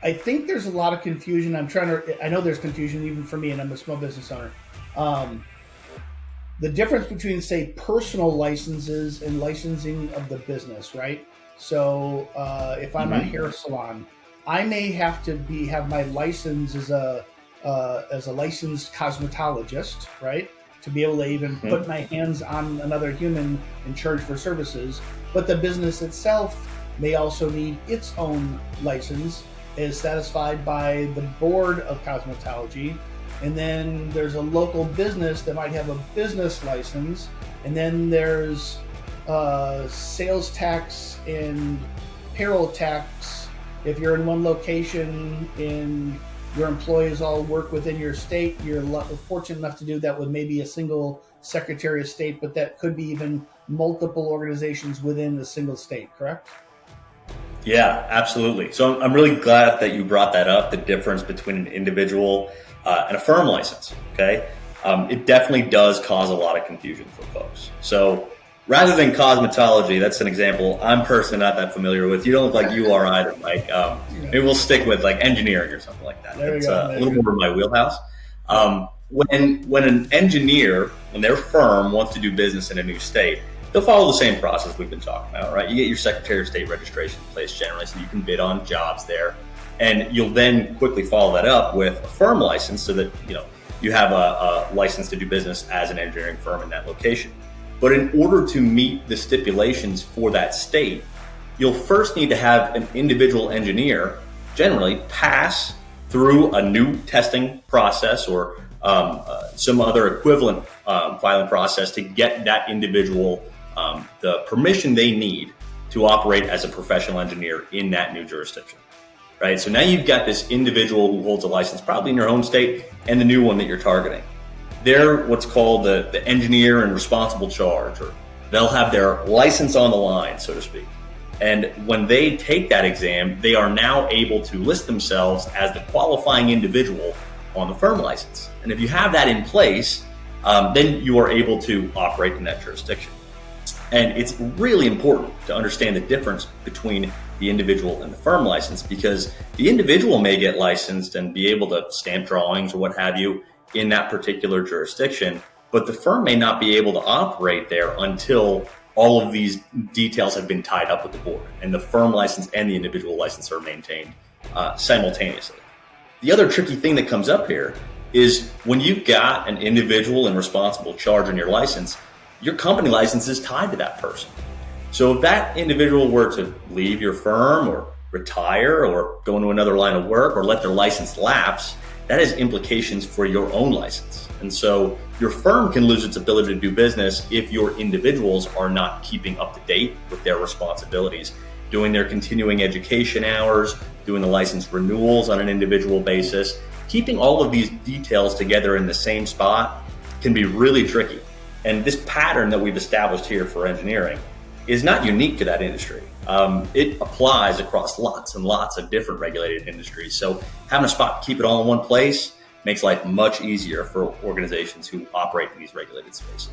I think there's a lot of confusion. I know there's confusion even for me, and I'm a small business owner. Um, the difference between, say, personal licenses and licensing of the business, right? So if I'm a Hmm. hair salon, I may have to have my license as a licensed cosmetologist, right? To be able to even put Hmm. my hands on another human and charge for services. But the business itself may also need its own license, is satisfied by the board of cosmetology. And then there's a local business that might have a business license. And then there's sales tax and payroll tax if you're in one location and your employees all work within your state. You're fortunate enough to do that with maybe a single secretary of state, but that could be even multiple organizations within a single state, correct? Yeah, absolutely. So I'm really glad that you brought that up, the difference between an individual and a firm license. Okay. It definitely does cause a lot of confusion for folks. So rather than cosmetology, that's an example I'm personally not that familiar with. You don't look like you are either, Mike. Yeah. Maybe we'll stick with like engineering or something like that. There you That's go. a There little you more in my wheelhouse. go. Yeah. When an engineer, when their firm wants to do business in a new state, they'll follow the same process we've been talking about, right? You get your Secretary of State registration in place generally, so you can bid on jobs there, and you'll then quickly follow that up with a firm license, so that you have a license to do business as an engineering firm in that location. But in order to meet the stipulations for that state, you'll first need to have an individual engineer generally pass through a new testing process or some other equivalent filing process to get that individual the permission they need to operate as a professional engineer in that new jurisdiction. Right. So now you've got this individual who holds a license, probably in your home state, and the new one that you're targeting. They're what's called the engineer and responsible charge, or they'll have their license on the line, so to speak. And when they take that exam, they are now able to list themselves as the qualifying individual on the firm license. And if you have that in place, then you are able to operate in that jurisdiction. And it's really important to understand the difference between the individual and the firm license, because the individual may get licensed and be able to stamp drawings or what have you in that particular jurisdiction, but the firm may not be able to operate there until all of these details have been tied up with the board and the firm license and the individual license are maintained simultaneously. The other tricky thing that comes up here is when you've got an individual and responsible charge on your license, your company license is tied to that person. So if that individual were to leave your firm or retire or go into another line of work or let their license lapse, that has implications for your own license. And so your firm can lose its ability to do business if your individuals are not keeping up to date with their responsibilities, doing their continuing education hours, doing the license renewals on an individual basis. Keeping all of these details together in the same spot can be really tricky. And this pattern that we've established here for engineering is not unique to that industry. It applies across lots and lots of different regulated industries. So having a spot to keep it all in one place makes life much easier for organizations who operate in these regulated spaces.